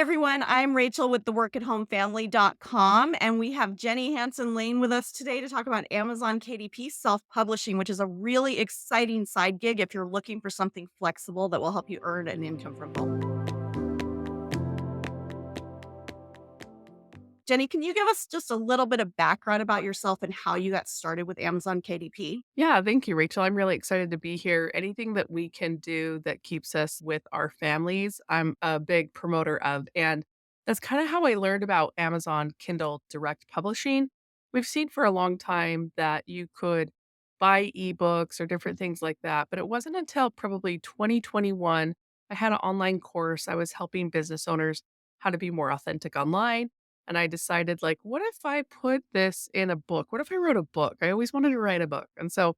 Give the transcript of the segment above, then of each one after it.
everyone. I'm Rachel with the workathomefamily.com, and we have Jenny Hansen Lane with us today to talk about Amazon KDP self publishing, which is a really exciting side gig if you're looking for something flexible that will help you earn an income from home. Jenny, can you give us just a little bit of background about yourself and how you got started with Amazon KDP? Yeah, thank you, Rachel. I'm really excited to be here. Anything that we can do that keeps us with our families, I'm a big promoter of. And that's kind of how I learned about Amazon Kindle Direct Publishing. We've seen for a long time that you could buy ebooks or different things like that. But it wasn't until probably 2021, I had an online course. I was helping business owners how to be more authentic online. And I decided, like, what if I put this in a book? What if I wrote a book? I always wanted to write a book. And so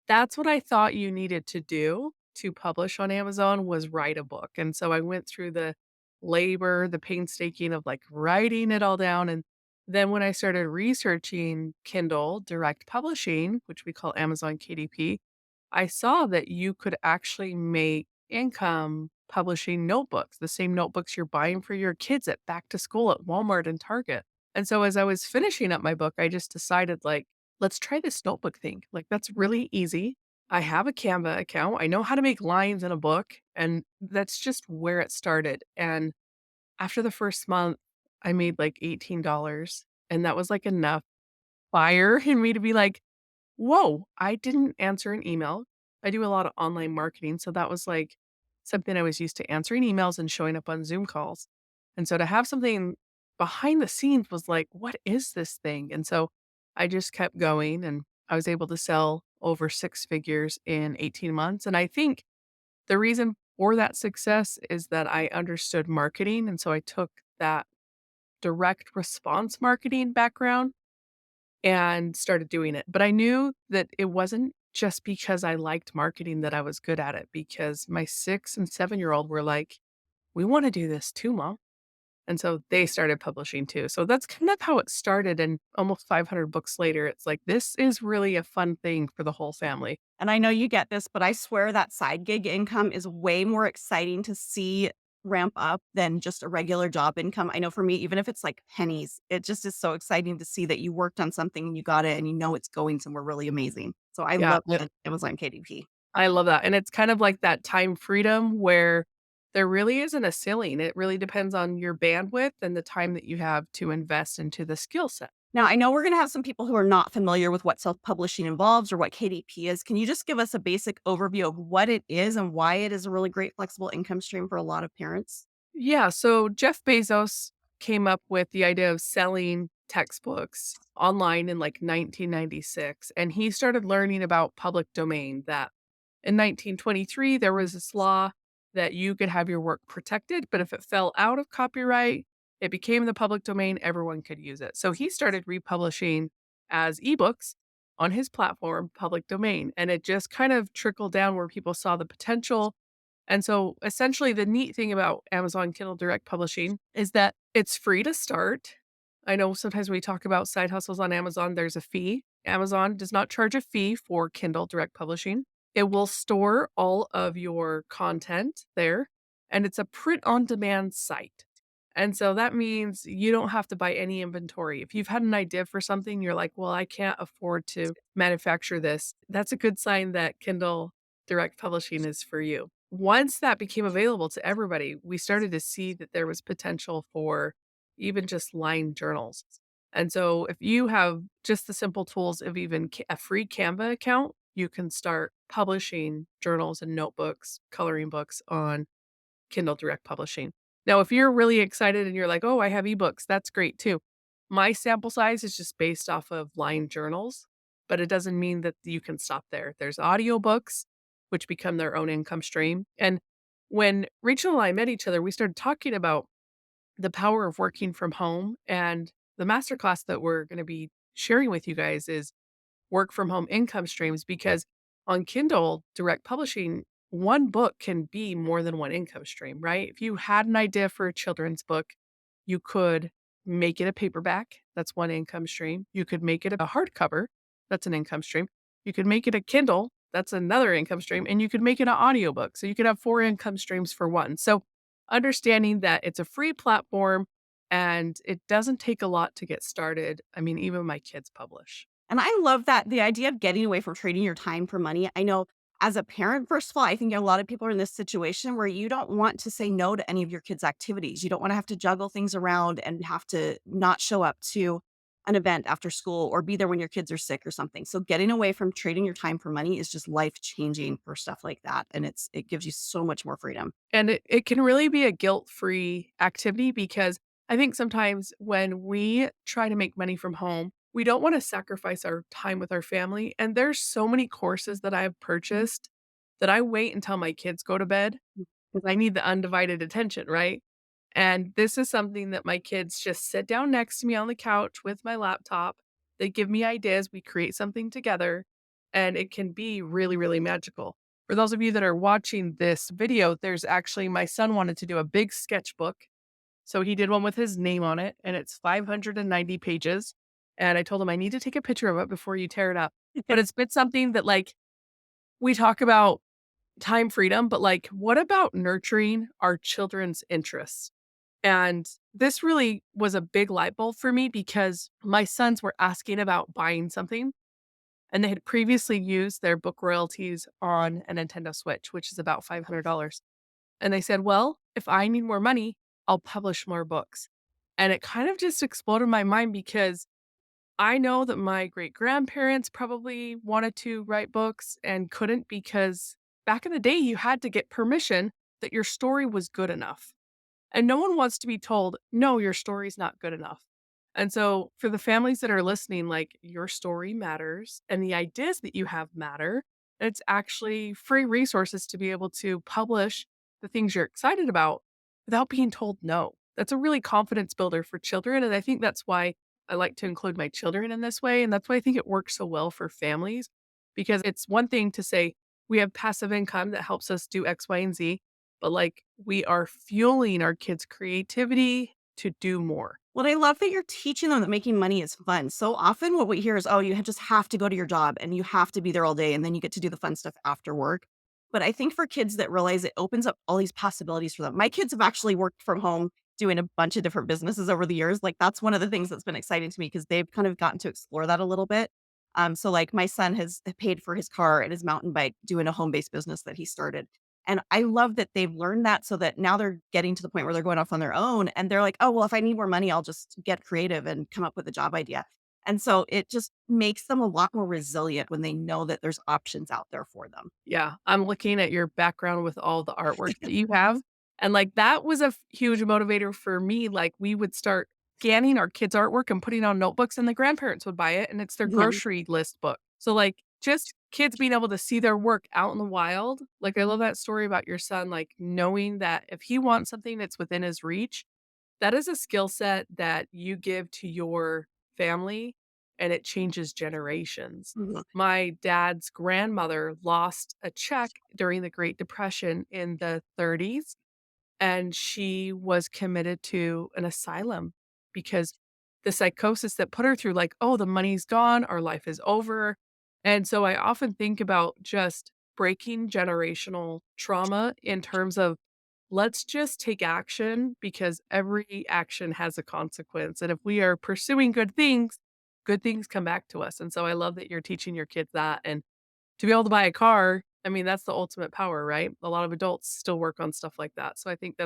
that's what I thought you needed to do to publish on Amazon was write a book. And so I went through the labor, the painstaking of like writing it all down. And then when I started researching Kindle direct publishing, which we call Amazon KDP, I saw that you could actually make income publishing notebooks, the same notebooks you're buying for your kids at back to school at Walmart and Target. And so as I was finishing up my book, I just decided like, let's try this notebook thing. Like, that's really easy. I have a Canva account. I know how to make lines in a book, and that's just where it started. And after the first month, I made like $18, and that was like enough fire in me to be like, whoa, I didn't answer an email. I do a lot of online marketing. So that was like something I was used to answering emails and showing up on Zoom calls. And so to have something behind the scenes was like, what is this thing? And so I just kept going and I was able to sell over six figures in 18 months. And I think the reason for that success is that I understood marketing. And so I took that direct response marketing background and started doing it. But I knew that it wasn't just because I liked marketing that I was good at it, because my 6 and 7-year-old were like, "We wanna do this too, mom." And so they started publishing too. So that's kind of how it started, and almost 500 books later, it's like, this is really a fun thing for the whole family. And I know you get this, but I swear that side gig income is way more exciting to see ramp up than just a regular job income. I know for me, even if it's like pennies, it just is so exciting to see that you worked on something and you got it and you know it's going somewhere really amazing. So I Yeah, love that Amazon KDP. I love that, and it's kind of like that time freedom where there really isn't a ceiling. It really depends on your bandwidth and the time that you have to invest into the skill set. Now, I know we're going to have some people who are not familiar with what self publishing involves or what KDP is. Can you just give us a basic overview of what it is and why it is a really great flexible income stream for a lot of parents? Yeah, so Jeff Bezos came up with the idea of selling textbooks online in like 1996, and he started learning about public domain that in 1923 there was this law that you could have your work protected, but if it fell out of copyright, it became the public domain, everyone could use it. So he started republishing as ebooks on his platform, public domain, and it just kind of trickled down where people saw the potential. And so essentially the neat thing about Amazon Kindle Direct Publishing is that it's free to start. I know sometimes when we talk about side hustles on Amazon, there's a fee. Amazon does not charge a fee for Kindle Direct Publishing. It will store all of your content there, and it's a print on demand site. And so that means you don't have to buy any inventory. If you've had an idea for something, you're like, well, I can't afford to manufacture this. That's a good sign that Kindle Direct Publishing is for you. Once that became available to everybody, we started to see that there was potential for even just line journals. And so if you have just the simple tools of even a free Canva account, you can start publishing journals and notebooks, coloring books on Kindle Direct Publishing. Now, if you're really excited and you're like, "Oh, I have ebooks," that's great too. My sample size is just based off of line journals, but it doesn't mean that you can stop there. There's audiobooks, which become their own income stream. And when Rachel and I met each other, we started talking about the power of working from home. And the masterclass that we're going to be sharing with you guys is work from home income streams, because on Kindle Direct Publishing, one book can be more than one income stream, right? If you had an idea for a children's book, you could make it a paperback. That's one income stream. You could make it a hardcover. That's an income stream. You could make it a Kindle. That's another income stream. And you could make it an audiobook. So you could have four income streams for one. So understanding that it's a free platform and it doesn't take a lot to get started. I mean, even my kids publish. And I love that the idea of getting away from trading your time for money. I know as a parent, first of all, I think a lot of people are in this situation where you don't want to say no to any of your kids' activities. You don't want to have to juggle things around and have to not show up to an event after school or be there when your kids are sick or something. So getting away from trading your time for money is just life changing for stuff like that. And it gives you so much more freedom. And it can really be a guilt-free activity because I think sometimes when we try to make money from home, we don't wanna sacrifice our time with our family, and there's so many courses that I've Mhm. purchased that I wait until my kids go to bed because I need the undivided attention, right? And this is something that my kids just sit down next to me on the couch with my laptop. They give me ideas, we create something together, and it can be really, really magical. For those of you that are watching this video, there's actually my son wanted to do a big sketchbook. So he did one with his name on it, and it's 590 pages. And I told him, I need to take a picture of it before you tear it up. But it's been something that, like, we talk about time freedom, but like, what about nurturing our children's interests? And this really was a big light bulb for me because my sons were asking about buying something and they had previously used their book royalties on a Nintendo Switch, which is about $500. And they said, well, if I need more money, I'll publish more books. And it kind of just exploded my mind because I know that my great grandparents probably wanted to write books and couldn't because back in the day, you had to get permission that your story was good enough. And no one wants to be told, no, your story's not good enough. And so, for the families that are listening, like your story matters and the ideas that you have matter. It's actually free resources to be able to publish the things you're excited about without being told no. That's a really confidence builder for children. And I think that's why I like to include my children in this way. And that's why I think it works so well for families because it's one thing to say, we have passive income that helps us do X, Y, and Z. But, like, we are fueling our kids' creativity to do more. Well, I love that you're teaching them that making money is fun. So often what we hear is, oh, just have to go to your job and you have to be there all day and then you get to do the fun stuff after work. But I think for kids that realize it opens up all these possibilities for them. My kids have actually worked from home doing a bunch of different businesses over the years. Like that's one of the things that's been exciting to me because they've kind of gotten to explore that a little bit. So like my son has paid for his car and his mountain bike doing a home-based business that he started. And I love that they've learned that so that now they're getting to the point where they're going off on their own and they're like, "Oh, well, if I need more money, I'll just get creative and come up with a job idea." And so it just makes them a lot more resilient when they know that there's options out there for them. Yeah, I'm looking at your background with all the artwork that you have, and, like, that was a huge motivator for me, like, we would start scanning our kids' artwork and putting on notebooks, and the grandparents would buy it, and it's their Yeah. grocery list book. So, like, just kids being able to see their work out in the wild, like, I love that story about your son, like, knowing that if he wants something that's within his reach, that is a skill set that you give to your family, and it changes generations. Mhm. My dad's grandmother lost a check during the Great Depression in the 30s, and she was committed to an asylum because the psychosis that put her through, like, "Oh, the money's gone, our life is over." And so I often think about just breaking generational trauma in terms of let's just take action because every action has a consequence. And if we are pursuing good things come back to us. And so I love that you're teaching your kids that. And to be able to buy a car, I mean, that's the ultimate power, right? A lot of adults still work on stuff like that. So I think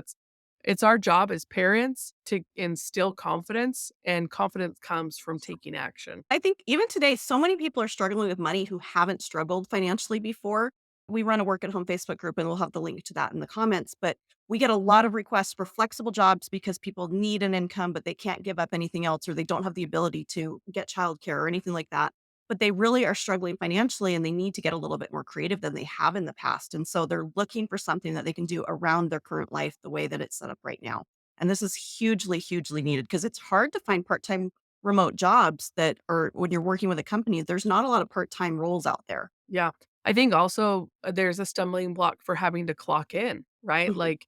it's our job as parents to instill confidence, and confidence comes from taking action. I think even today, so many people are struggling with money who haven't struggled financially before. We run a work at home Facebook group and we'll have the link to that in the comments. But we get a lot of requests for flexible jobs because people need an income, but they can't give up anything else or they don't have the ability to get childcare or anything like that. But they really are struggling financially and they need to get a little bit more creative than they have in the past. And so they're looking for something that they can do around their current life the way that it's set up right now. And this is hugely, hugely needed because it's hard to find part time remote jobs that are when you're working with a company, there's not a lot of part-time roles out there. Yeah. I think also there's a stumbling block for having to clock in, right? Mhm. Like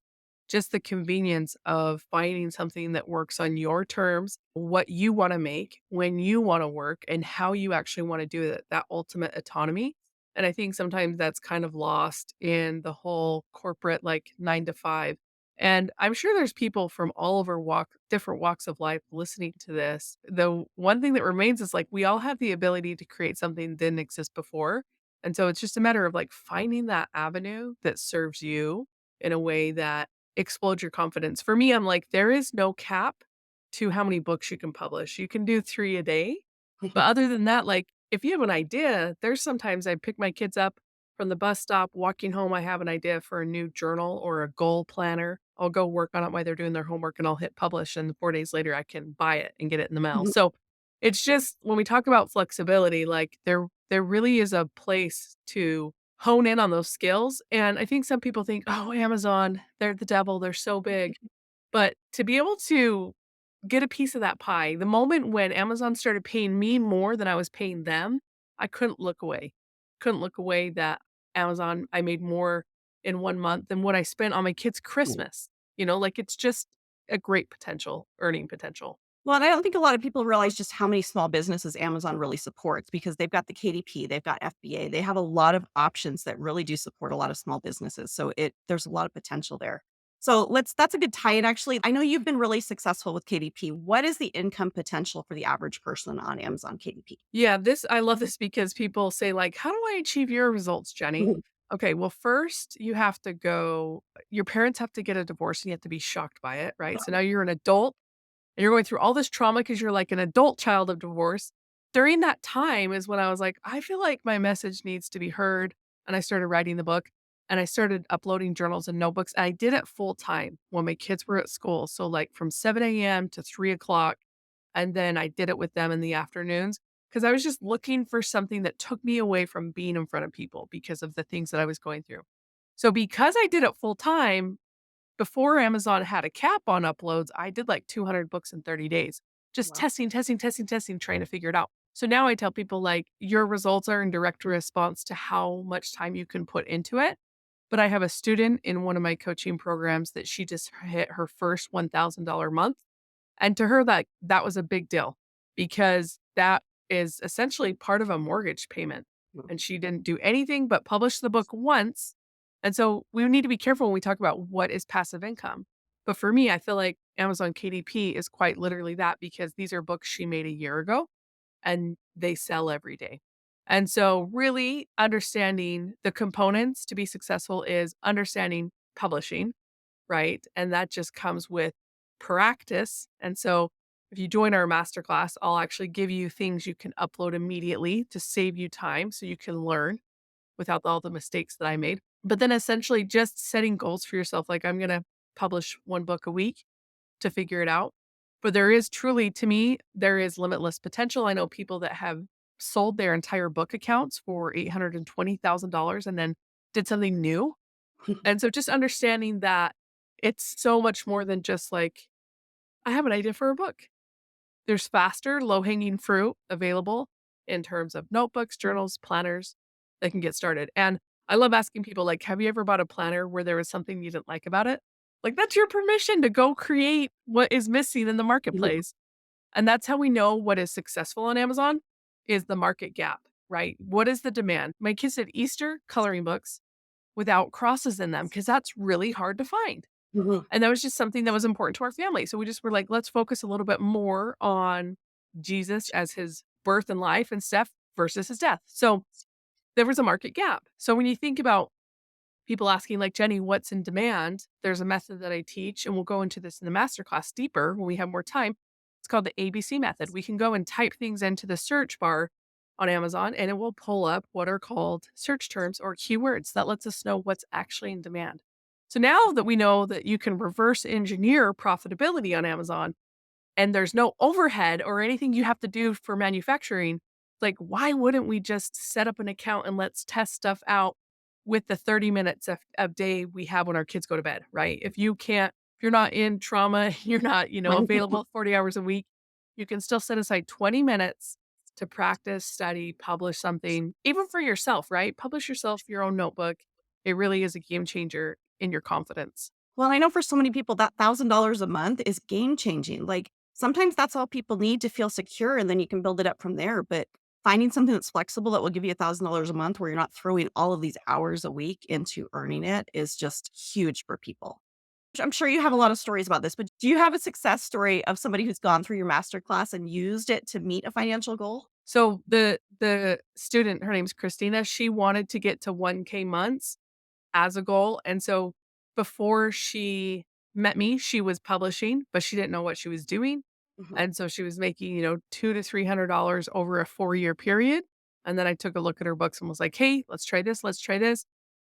just the convenience of finding something that works on your terms, what you want to make, when you want to work, and how you actually want to do it, that ultimate autonomy. And I think sometimes that's kind of lost in the whole corporate like 9 to 5. And I'm sure there's people from all over different walks of life listening to this. The one thing that remains is like we all have the ability to create something that didn't exist before. And so it's just a matter of like finding that avenue that serves you in a way that explodes your confidence. For me, I'm like, there is no cap to how many books you can publish. You can do 3 a day. But other than that, like if you have an idea, there's sometimes I pick my kids up from the bus stop, walking home, I have an idea for a new journal or a goal planner. I'll go work on it while they're doing their homework and I'll hit publish. And 4 days later, I can buy it and get it in the mail. So it's just when we talk about flexibility, like there really is a place to hone in on those skills. And I think some people think, oh, Amazon, they're the devil, they're so big. But to be able to get a piece of that pie, the moment when Amazon started paying me more than I was paying them, I couldn't look away. Couldn't look away that Amazon, I made more in 1 month than what I spent on my kids' Christmas. Like it's just a great potential, earning potential. Well, and I don't think a lot of people realize just how many small businesses Amazon really supports because they've got the KDP, they've got FBA, they have a lot of options that really do support a lot of small businesses. So there's a lot of potential there. So that's a good tie-in actually. I know you've been really successful with KDP. What is the income potential for the average person on Amazon KDP? Yeah, I love this because people say like, "How do I achieve your results, Jenny?" Mhm. Okay, well, first you have to go your parents have to get a divorce and you have to be shocked by it, right? So now you're an adult and you're going through all this trauma because 'cause you're like an adult child of divorce. During that time is when I was like, "I feel like my message needs to be heard," and I started writing the book, and I started uploading journals and notebooks, and I did it full time when my kids were at school, so, like, from 7 a.m. to 3 o'clock, and then I did it with them in the afternoons because I was just looking for something that took me away from being in front of people because of the things that I was going through. So because I did it full time, before Amazon had a cap on uploads, I did like 200 books in 30 days, just Wow. testing, testing, testing, testing, trying to figure it out. So now I tell people like your results are in direct response to how much time you can put into it. But I have a student in one of my coaching programs that she just hit her first $1,000 month. And to her, that was a big deal because that is essentially part of a mortgage payment. And she didn't do anything but publish the book once. And so we need to be careful when we talk about what is passive income. But for me, I feel like Amazon KDP is quite literally that because these are books she made a year ago and they sell every day. And so, really understanding the components to be successful is understanding publishing, right? And that just comes with practice. And so if you join our masterclass, I'll actually give you things you can upload immediately to save you time so you can learn without all the mistakes that I made. But then essentially just setting goals for yourself like I'm going to publish 1 book a week to figure it out. But there is truly to me there is limitless potential. I know people that have sold their entire book accounts for $820,000 and then did something new, and so just understanding that it's so much more than just like, I have an idea for a book. There's faster, low hanging fruit available in terms of notebooks, journals, planners that can get started. And I love asking people, like, have you ever bought a planner where there was something you didn't like about it? Like, that's your permission to go create what is missing in the marketplace. And that's how we know what is successful on Amazon is the market gap, right? What is the demand? My kids did Easter coloring books without crosses in them because that's really hard to find. And that was just something that was important to our family. So we just were like, let's focus a little bit more on Jesus as his birth and life and stuff versus his death. So there was a market gap. So when you think about people asking, like, Jenny, what's in demand? There's a method that I teach, and we'll go into this in the masterclass deeper when we have more time. It's called the ABC method. We can go and type things into the search bar on Amazon, and it will pull up what are called search terms or keywords that lets us know what's actually in demand. So now that we know that you can reverse engineer profitability on Amazon, and there's no overhead or anything you have to do for manufacturing, like, why wouldn't we just set up an account and let's test stuff out with the 30 minutes of day we have when our kids go to bed, right? If you're not in trauma, you're not, available 40 hours a week, you can still set aside 20 minutes to practice, study, publish something, even for yourself, right? Publish yourself your own notebook. It really is a game changer in your confidence. Well, I know for so many people that $1,000 a month is game changing. Like sometimes that's all people need to feel secure and then you can build it up from there. But finding something that's flexible that will give you $1,000 a month where you're not throwing all of these hours a week into earning it is just huge for people. I'm sure you have a lot of stories about this, but do you have a success story of somebody who's gone through your masterclass and used it to meet a financial goal? So the student, her name's Christina, she wanted to get to 1K months as a goal, and so before she met me, she was publishing, but she didn't know what she was doing, Mhm, and so she was making, $200 to $300 over a 4-year period, and then I took a look at her books and was like, "Hey, let's try this,"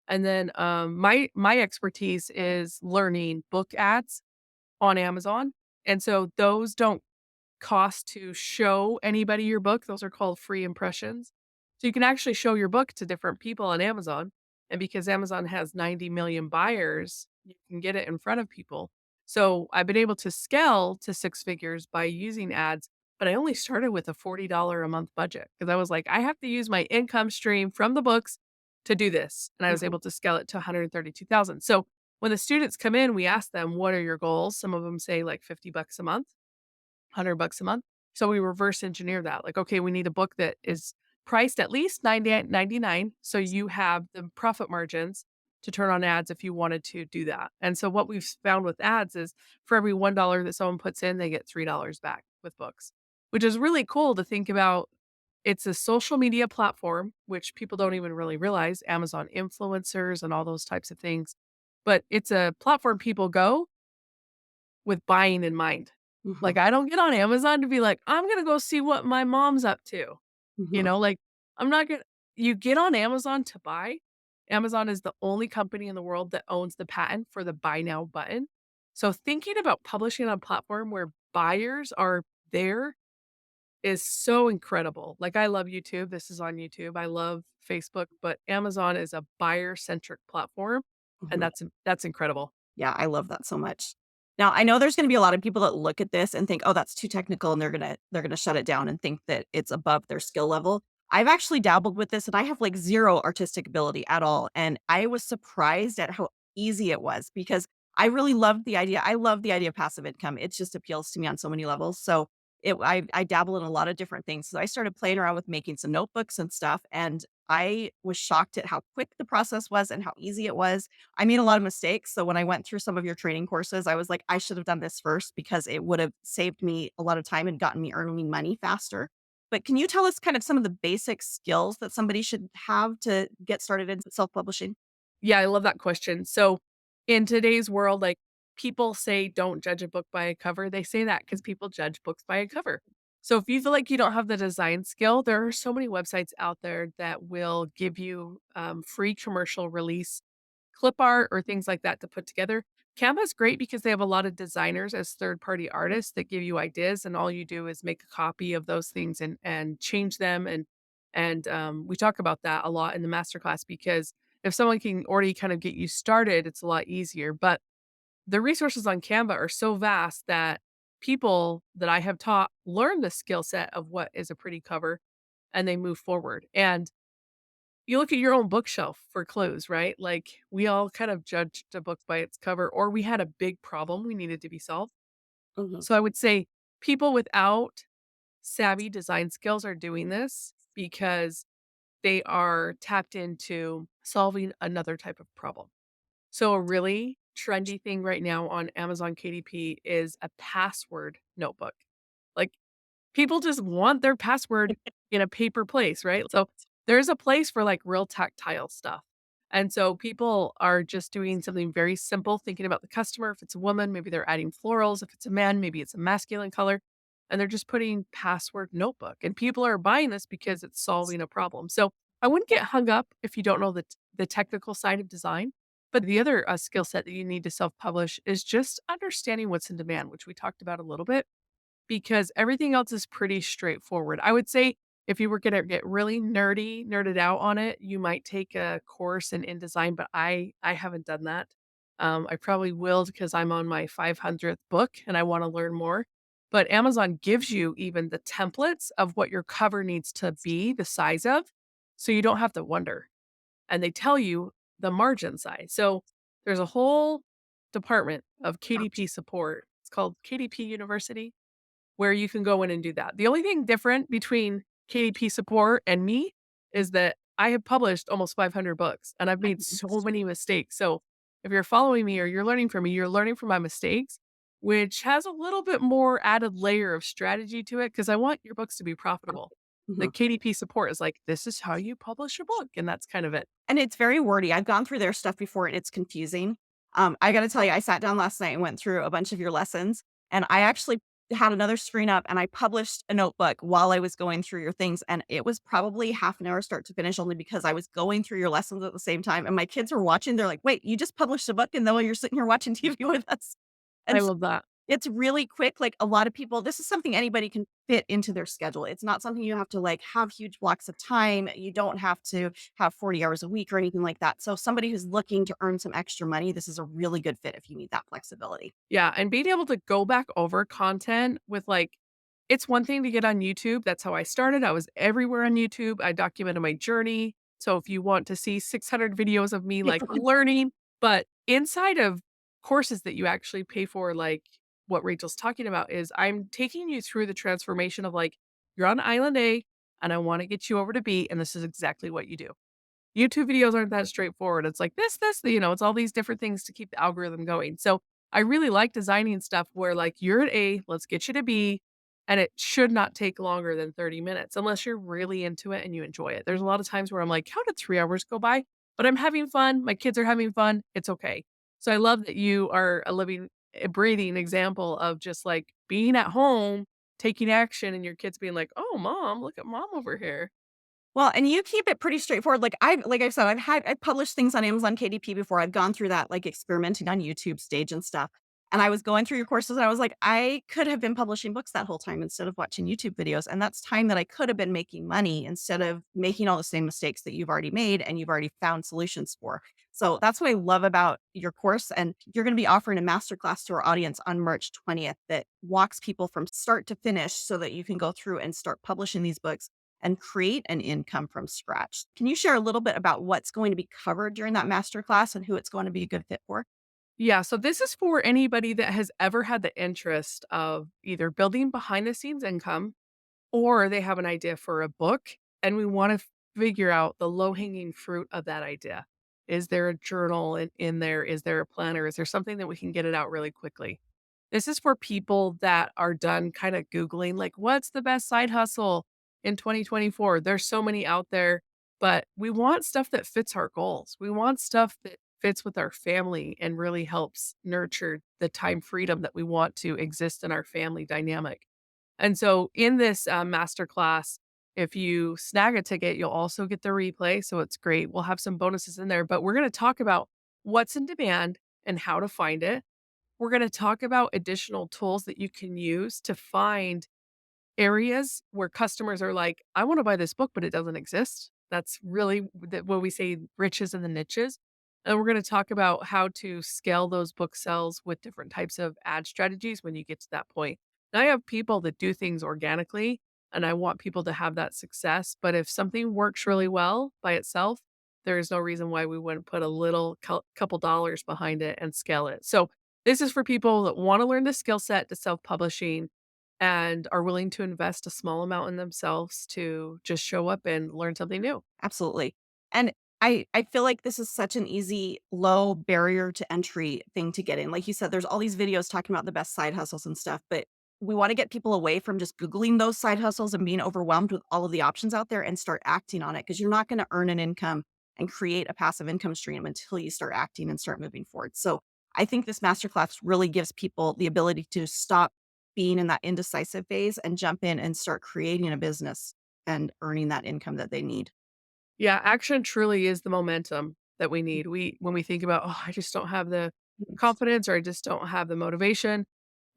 and then, my expertise is learning book ads on Amazon, and so those don't cost to show anybody your book. Those are called free impressions. So you can actually show your book to different people on Amazon. And because Amazon has 90 million buyers, you can get it in front of people. So I've been able to scale to 6 figures by using ads, but I only started with a $40 a month budget because I was like, I have to use my income stream from the books to do this. And I was mhm, able to scale it to 132,000. So when the students come in, we ask them, what are your goals? Some of them say like 50 bucks a month. $100 a month. So we reverse engineer that. Like, okay, we need a book that is priced at least 99. So you have the profit margins to turn on ads if you wanted to do that. And so what we've found with ads is for every $1 that someone puts in, they get $3 back with books, which is really cool to think about. It's a social media platform, which people don't even really realize, Amazon influencers and all those types of things. But it's a platform people go with buying in mind. mhm, Like, I don't get on Amazon to be like, "I'm gonna go see what my mom's up to." mhm, Like, I'm not gonna you get on Amazon to buy. Amazon is the only company in the world that owns the patent for the buy now button. So thinking about publishing on a platform where buyers are there is so incredible. Like, I love YouTube, this is on YouTube, I love Facebook, but Amazon is a buyer-centric platform, and mhm. that's incredible. Yeah, I love that so much. Now, I know there's gonna be a lot of people that look at this and think, "Oh, that's too technical," and they're gonna shut it down and think that it's above their skill level. I've actually dabbled with this, and I have, like, 0 artistic ability at all, and I was surprised at how easy it was because I love the idea of passive income. It just appeals to me on so many levels, so I dabble in a lot of different things, so I started playing around with making some notebooks and stuff, and I was shocked at how quick the process was and how easy it was. I made a lot of mistakes. So when I went through some of your training courses, I was like, I should have done this first because it would have saved me a lot of time and gotten me earning money faster. But can you tell us kind of some of the basic skills that somebody should have to get started in self publishing? Yeah, I love that question. So, in today's world, like, people say don't judge a book by a cover. They say that because people judge books by a cover. So, if you feel like you don't have the design skill, there are so many websites out there that will give you free commercial release clip art or things like that to put together. Canva's great because they have a lot of designers as third-party artists that give you ideas, and all you do is make a copy of those things and change them, and we talk about that a lot in the masterclass because if someone can already kind of get you started, it's a lot easier, but the resources on Canva are so vast that people that I have taught learn the skill set of what is a pretty cover, and they move forward, and you look at your own bookshelf for clues, right? Like, we all kind of judged a book by its cover, or we had a big problem we needed to be solved. Mhm, So I would say people without savvy design skills are doing this because they are tapped into solving another type of problem. So a really trendy thing right now on Amazon KDP is a password notebook. Like, people just want their password in a paper place, right? So there's a place for like real tactile stuff. And so people are just doing something very simple, thinking about the customer. If it's a woman, maybe they're adding florals. If it's a man, maybe it's a masculine color. And they're just putting password notebook. And people are buying this because it's solving a problem. So I wouldn't get hung up if you don't know the technical side of design. But the other skill set that you need to self publish is just understanding what's in demand, which we talked about a little bit because everything else is pretty straightforward. I would say if you were gonna get really nerded out on it, you might take a course in InDesign, but I haven't done that. I probably will because I'm on my 500th book and I wanna learn more. But Amazon gives you even the templates of what your cover needs to be the size of, so you don't have to wonder, and they tell you the margin size. So there's a whole department of KDP support. It's called KDP University where you can go in and do that. The only thing different between KDP support and me is that I have published almost 500 books and I've made so many mistakes. So if you're following me or you're learning from me, you're learning from my mistakes, which has a little bit more added layer of strategy to it because I want your books to be profitable. The Mhm. KDP support is like, this is how you publish a book, and that's kind of it. And it's very wordy. I've gone through their stuff before and it's confusing. I gotta tell you, I sat down last night and went through a bunch of your lessons, and I actually had another screen up and I published a notebook while I was going through your things. And it was probably half an hour start to finish only because I was going through your lessons at the same time. And my kids were watching. They're like, wait, you just published a book and then while you're sitting here watching TV with us. I And love that. it's really quick, like, a lot of people this is something anybody can fit into their schedule. It's not something you have to, like, have huge blocks of time. You don't have to have 40 hours a week or anything like that. So somebody who's looking to earn some extra money, this is a really good fit if you need that flexibility. Yeah, and being able to go back over content with, like, it's one thing to get on YouTube, that's how I started, I was everywhere on YouTube, I documented my journey, so if you want to see 600 videos of me, like, learning, but inside of courses that you actually pay for, like what Rachel's talking about is I'm taking you through the transformation of, like, you're on island A, and I wanna get you over to B, and this is exactly what you do. YouTube videos aren't that straightforward. It's like it's all these different things to keep the algorithm going. So I really like designing stuff where like you're at A, let's get you to B, and it should not take longer than 30 minutes unless you're really into it and you enjoy it. There's a lot of times where I'm like, how did 3 hours go by? But I'm having fun. My kids are having fun. It's okay. So I love that you are a living, a breathing example of just like being at home, taking action, and your kids being like, oh, mom, look at mom over here. Well, and you keep it pretty straightforward. Like I said, I've published things on Amazon KDP before. I've gone through that like experimenting on YouTube stage and stuff. And I was going through your courses and I was like, I could have been publishing books that whole time instead of watching YouTube videos. And that's time that I could have been making money instead of making all the same mistakes that you've already made and you've already found solutions for. So that's what I love about your course. And you're going to be offering a masterclass to our audience on March 20th that walks people from start to finish so that you can go through and start publishing these books and create an income from scratch. Can you share a little bit about what's going to be covered during that masterclass and who it's going to be a good fit for? Yeah, so this is for anybody that has ever had the interest of either building behind the scenes income or they have an idea for a book and we want to figure out the low hanging fruit of that idea. Is there a journal in there? Is there a planner? Is there something that we can get it out really quickly? This is for people that are done kind of Googling, like, what's the best side hustle in 2024? There's so many out there, but we want stuff that fits our goals. We want stuff that fits with our family and really helps nurture the time freedom that we want to exist in our family dynamic. And so in this masterclass, if you snag a ticket, you'll also get the replay. So it's great. We'll have some bonuses in there, but we're going to talk about what's in demand and how to find it. We're going to talk about additional tools that you can use to find areas where customers are like, I want to buy this book, but it doesn't exist. That's really what we say riches in the niches. And we're going to talk about how to scale those book sales with different types of ad strategies when you get to that point. Now, I have people that do things organically, and I want people to have that success. But if something works really well by itself, there is no reason why we wouldn't put a little couple dollars behind it and scale it. So, this is for people that want to learn the skill set to self publishing and are willing to invest a small amount in themselves to just show up and learn something new. Absolutely. And I feel like this is such an easy, low barrier to entry thing to get in. Like you said, there's all these videos talking about the best side hustles and stuff, but we want to get people away from just Googling those side hustles and being overwhelmed with all of the options out there and start acting on it because you're not going to earn an income and create a passive income stream until you start acting and start moving forward. So I think this masterclass really gives people the ability to stop being in that indecisive phase and jump in and start creating a business and earning that income that they need. Yeah, action truly is the momentum that we need. We when we think about, "Oh, I just don't have the confidence or I just don't have the motivation."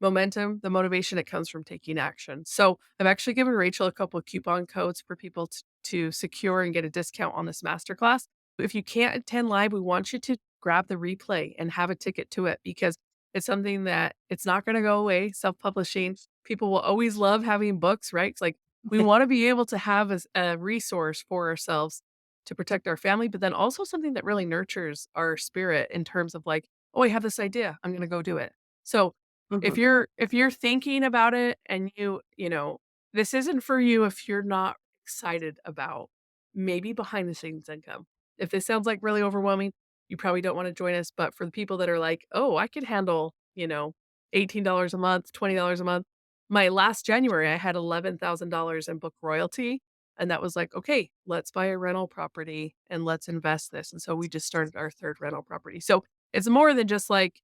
Momentum, the motivation, it comes from taking action. So, I've actually given Rachel a couple of coupon codes for people to secure and get a discount on this masterclass. If you can't attend live, we want you to grab the replay and have a ticket to it because it's something that it's not gonna go away, self-publishing. People will always love having books, right? It's like, we wanna be able to have a resource for ourselves to protect our family, but then also something that really nurtures our spirit in terms of like, "Oh, I have this idea. I'm gonna go do it." So, Mhm. if you're thinking about it and this isn't for you if you're not excited about maybe behind the scenes income. If this sounds like really overwhelming, you probably don't wanna join us, but for the people that are like, "Oh, I could handle, $18 a month, $20 a month." My last January, I had $11,000 in book royalty, and that was like, "Okay, let's buy a rental property and let's invest this." And so we just started our 3rd rental property. So it's more than just like,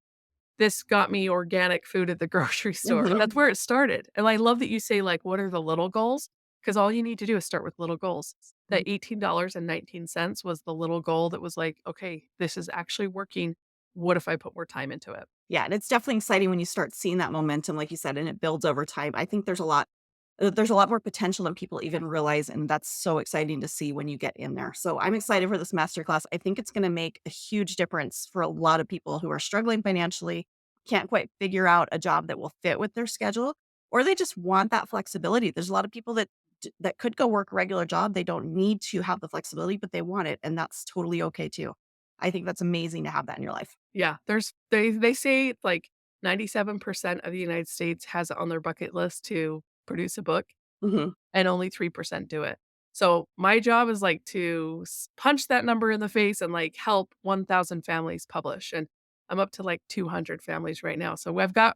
"This got me organic food at the grocery store." Mhm. That's where it started. And I love that you say, like, "What are the little goals?" Because all you need to do is start with little goals. That $18.19 was the little goal that was like, "Okay, this is actually working. What if I put more time into it?" Yeah, and it's definitely exciting when you start seeing that momentum, like you said, and it builds over time. I think there's a lot more potential than people even realize, and that's so exciting to see when you get in there. So I'm excited for this masterclass. I think it's going to make a huge difference for a lot of people who are struggling financially, can't quite figure out a job that will fit with their schedule, or they just want that flexibility. There's a lot of people that could go work a regular job. They don't need to have the flexibility, but they want it, and that's totally okay too. I think that's amazing to have that in your life. Yeah, they say, like, 97% of the United States has it on their bucket list to produce a book, Mhm. and only 3% do it. So, my job is, like, to punch that number in the face and, like, help 1,000 families publish, and I'm up to, like, 200 families right now. So, we've got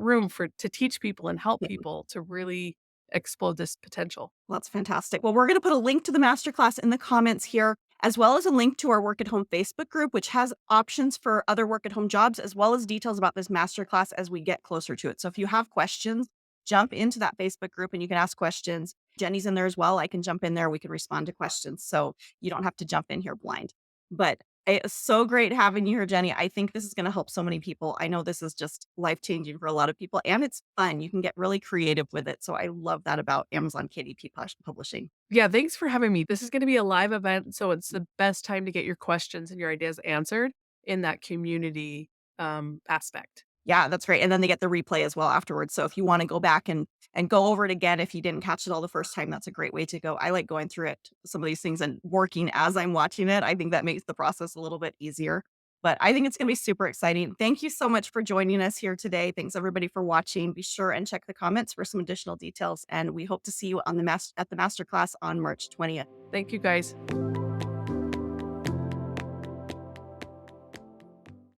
room for to teach people and help people to really explode this potential. Well, that's fantastic. Well, we're going to put a link to the masterclass in the comments here, as well as a link to our Work at Home Facebook group, which has options for other work at home jobs, as well as details about this masterclass as we get closer to it. So if you have questions, jump into that Facebook group and you can ask questions. Jenny's in there as well. I can jump in there. We can respond to questions. So you don't have to jump in here blind. But it's so great having you here, Jenny. I think this is going to help so many people. I know this is just life changing for a lot of people, and it's fun. You can get really creative with it. So I love that about Amazon KDP Publishing. Yeah, thanks for having me. This is gonna be a live event, so it's the best time to get your questions and your ideas answered in that community, aspect. Yeah, that's great. And then they get the replay as well afterwards. So if you want to go back and go over it again, if you didn't catch it all the first time, that's a great way to go. I like going through it, some of these things and working as I'm watching it. I think that makes the process a little bit easier. But I think it's going to be super exciting. Thank you so much for joining us here today. Thanks everybody for watching. Be sure and check the comments for some additional details. And we hope to see you on at the masterclass on March 20th. Thank you, guys.